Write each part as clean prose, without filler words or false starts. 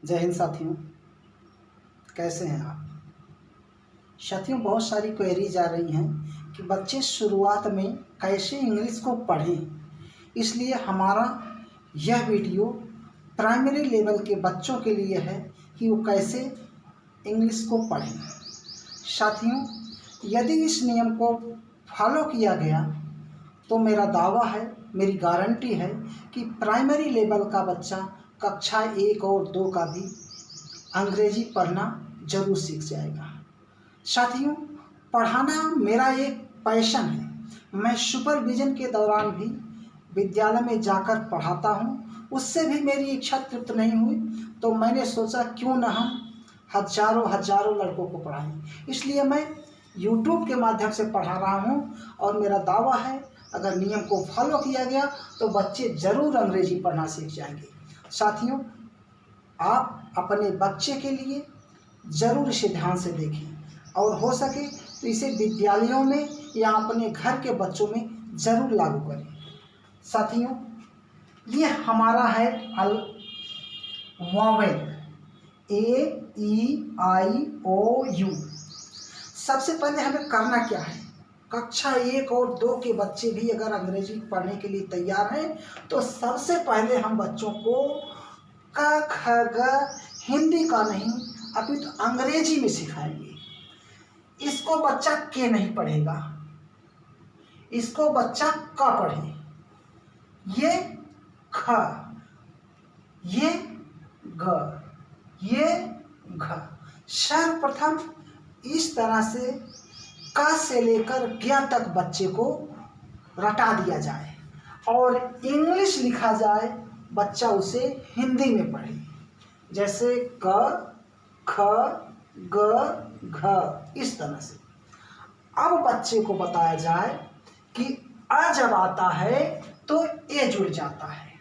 जय हिंद साथियों, कैसे हैं आप साथियों। बहुत सारी क्वेरीज आ रही हैं कि बच्चे शुरुआत में कैसे इंग्लिश को पढ़ें। इसलिए हमारा यह वीडियो प्राइमरी लेवल के बच्चों के लिए है कि वो कैसे इंग्लिश को पढ़ें। साथियों, यदि इस नियम को फॉलो किया गया तो मेरा दावा है, मेरी गारंटी है कि प्राइमरी लेवल का बच्चा कक्षा 1 और 2 का भी अंग्रेजी पढ़ना जरूर सीख जाएगा। साथियों, पढ़ाना मेरा एक पैशन है। मैं सुपरविजन के दौरान भी विद्यालय में जाकर पढ़ाता हूँ। उससे भी मेरी इच्छा तृप्त नहीं हुई तो मैंने सोचा क्यों न हम हजारों लड़कों को पढ़ाएं। इसलिए मैं YouTube के माध्यम से पढ़ा रहा हूँ और मेरा दावा है अगर नियम को फॉलो किया गया तो बच्चे ज़रूर अंग्रेजी पढ़ना सीख जाएंगे। साथियों, आप अपने बच्चे के लिए ज़रूर इसे ध्यान से देखें और हो सके तो इसे विद्यालयों में या अपने घर के बच्चों में ज़रूर लागू करें। साथियों, ये हमारा है वॉवेल AEIOU। सबसे पहले हमें करना क्या है, कक्षा 1 और 2 के बच्चे भी अगर अंग्रेजी पढ़ने के लिए तैयार हैं तो सबसे पहले हम बच्चों को क ख ग हिंदी का नहीं अपितु तो अंग्रेजी में सिखाएंगे। इसको बच्चा के नहीं पढ़ेगा, इसको बच्चा क पढ़े। ये ख, ये ग, ये घ। सर्वप्रथम इस तरह से क से लेकर ज्ञ तक बच्चे को रटा दिया जाए और इंग्लिश लिखा जाए, बच्चा उसे हिंदी में पढ़े। जैसे क ख ग घ, इस तरह से। अब बच्चे को बताया जाए कि अ जब आता है तो ए जुड़ जाता है,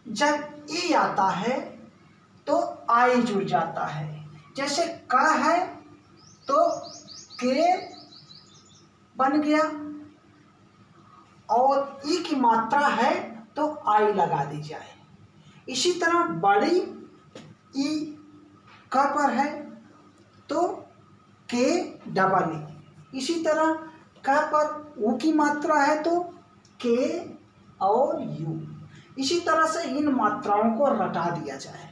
जब ई आता है तो आई जुड़ जाता है। जैसे क है तो के बन गया और ई की मात्रा है तो आई लगा दी जाए। इसी तरह बड़ी ई क पर है तो के डबल ई। इसी तरह क पर ऊ की मात्रा है तो के और यू। इसी तरह से इन मात्राओं को रटा दिया जाए।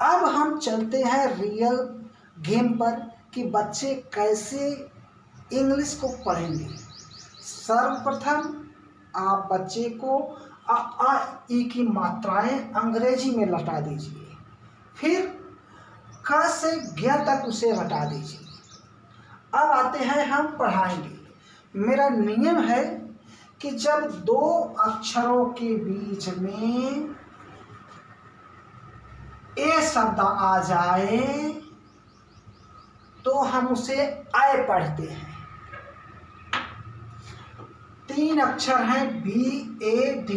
अब हम चलते हैं रियल गेम पर कि बच्चे कैसे इंग्लिश को पढ़ेंगे। सर्वप्रथम आप बच्चे को अ ई की मात्राएं अंग्रेजी में रटा दीजिए, फिर क से ज्ञ तक उसे रटा दीजिए। अब आते हैं हम पढ़ाएंगे। मेरा नियम है कि जब 2 अक्षरों के बीच में ए शब्द आ जाए तो हम उसे आय पढ़ते हैं। 3 अक्षर हैं BAD,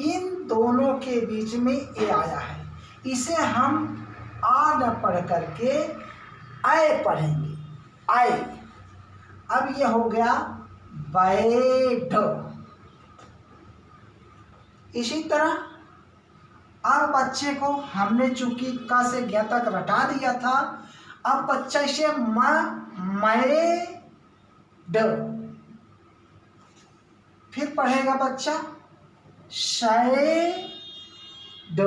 इन दोनों के बीच में ए आया है, इसे हम आ न पढ़ करके आय पढ़ेंगे, आय। अब यह हो गया बैठ। इसी तरह अब बच्चे को हमने चूंकि क से ज्ञ तक रटा दिया था, अब बच्चा इसे मैं ड, फिर पढ़ेगा बच्चा शय ड,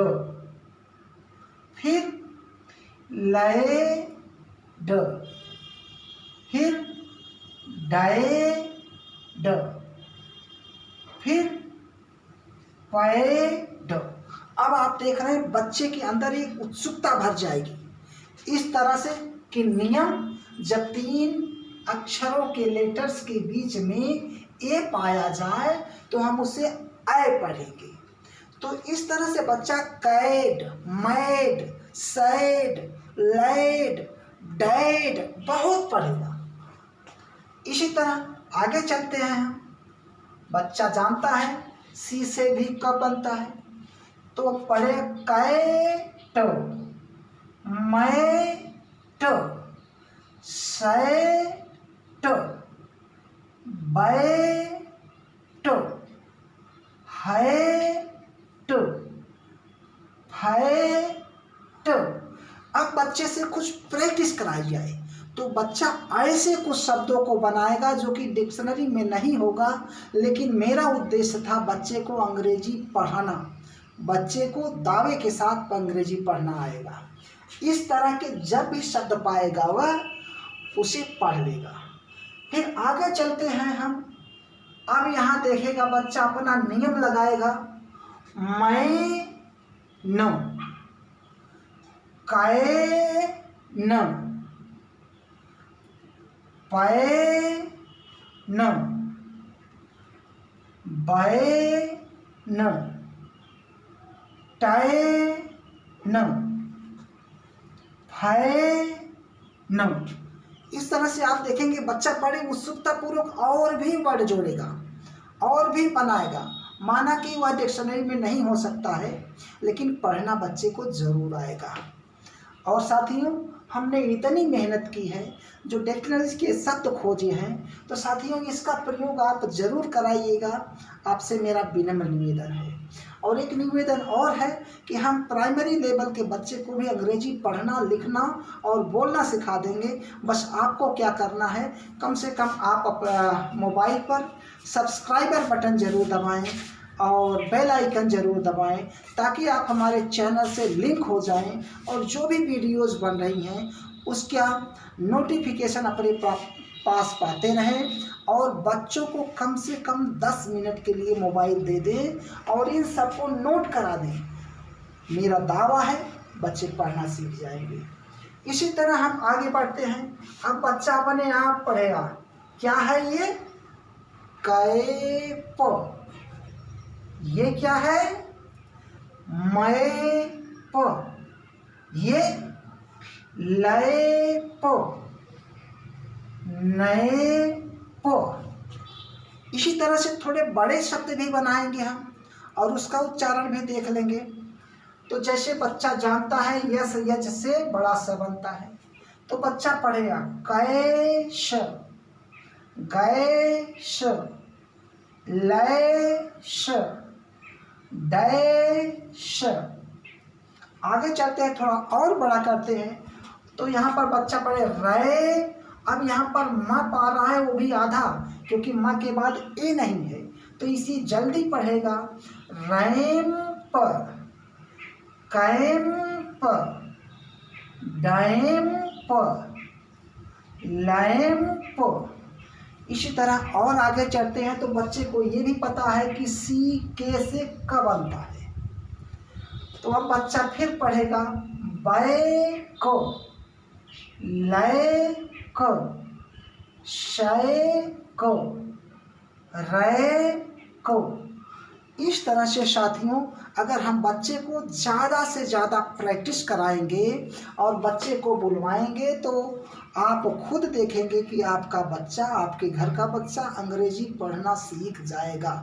फिर लय ड, फिर डय ड, फिर पय ड। अब आप देख रहे हैं बच्चे के अंदर एक उत्सुकता भर जाएगी इस तरह से कि नियम जब 3 अक्षरों के लेटर्स के बीच में ए पाया जाए तो हम उसे आय पढ़ेंगे। तो इस तरह से बच्चा cad, mad, sad, lad, dad बहुत पढ़ेगा। इसी तरह आगे चलते हैं हम। बच्चा जानता है सी से भी क बनता है तो पढ़े cat, mat, sat, bat, hat, hat. अब बच्चे से कुछ प्रैक्टिस कराई जाए तो बच्चा ऐसे कुछ शब्दों को बनाएगा जो कि डिक्शनरी में नहीं होगा, लेकिन मेरा उद्देश्य था बच्चे को अंग्रेजी पढ़ाना, बच्चे को दावे के साथ अंग्रेजी पढ़ना आएगा। इस तरह के जब भी शब्द पाएगा वह उसे पढ़ लेगा। फिर आगे चलते हैं हम। अब यहाँ देखेगा बच्चा अपना नियम लगाएगा। मैं न, कै न, पै न, बै न, टै न, फै न। इस तरह से आप देखेंगे बच्चा बड़े उत्सुकता पूर्वक और भी वर्ड जोड़ेगा और भी बनाएगा। माना कि वह डिक्शनरी में नहीं हो सकता है, लेकिन पढ़ना बच्चे को जरूर आएगा। और साथियों, हमने इतनी मेहनत की है, जो डिक्शनरी के शब्द खोजे हैं, तो साथियों इसका प्रयोग आप जरूर कराइएगा। आपसे मेरा विनम्र निवेदन है। और एक निवेदन और है कि हम प्राइमरी लेवल के बच्चे को भी अंग्रेजी पढ़ना, लिखना और बोलना सिखा देंगे। बस आपको क्या करना है, कम से कम आप मोबाइल पर सब्सक्राइबर बटन जरूर दबाएं और बेल आइकन जरूर दबाएं, ताकि आप हमारे चैनल से लिंक हो जाएं और जो भी वीडियोस बन रही हैं उसका नोटिफिकेशन अपने पास पाते रहें। और बच्चों को कम से कम 10 मिनट के लिए मोबाइल दे दें और इन सबको नोट करा दें। मेरा दावा है बच्चे पढ़ना सीख जाएंगे। इसी तरह हम आगे बढ़ते हैं। अब बच्चा अपने आप पढ़ेगा। क्या है ये? कै प। ये क्या है? मै प। ये लै प, नै प। इसी तरह से थोड़े बड़े शब्द भी बनाएंगे हम और उसका उच्चारण भी देख लेंगे। तो जैसे बच्चा जानता है यस यज से बड़ा स बनता है, तो बच्चा पढ़ेगा कै श, गै श, लै श, दै श। आगे चलते हैं, थोड़ा और बड़ा करते हैं। तो यहाँ पर बच्चा पढ़े रै। अब यहाँ पर म पा रहा है, वो भी आधा, क्योंकि म के बाद ए नहीं है, तो इसी जल्दी पढ़ेगा। रैम पर, कैम पर, डैम पर, लैम पर। इसी तरह और आगे चलते हैं तो बच्चे को ये भी पता है कि सी के से क बनता है। तो अब बच्चा फिर पढ़ेगा बै को, लै को, शय को, रै को। इस तरह से साथियों, अगर हम बच्चे को ज़्यादा से ज़्यादा प्रैक्टिस कराएंगे और बच्चे को बुलवाएंगे, तो आप खुद देखेंगे कि आपका बच्चा, आपके घर का बच्चा अंग्रेजी पढ़ना सीख जाएगा।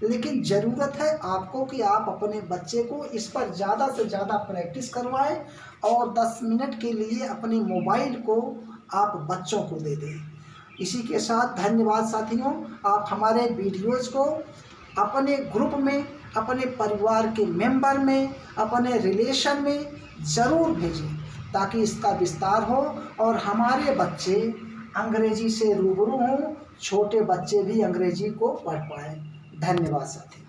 लेकिन ज़रूरत है आपको कि आप अपने बच्चे को इस पर ज़्यादा से ज़्यादा प्रैक्टिस करवाएं और 10 मिनट के लिए अपने मोबाइल को आप बच्चों को दे दें। इसी के साथ धन्यवाद साथियों। आप हमारे वीडियोज़ को अपने ग्रुप में, अपने परिवार के मेंबर में, अपने रिलेशन में ज़रूर भेजें, ताकि इसका विस्तार हो और हमारे बच्चे अंग्रेजी से रूबरू हों, छोटे बच्चे भी अंग्रेजी को पढ़ पाएँ। धन्यवाद साथी।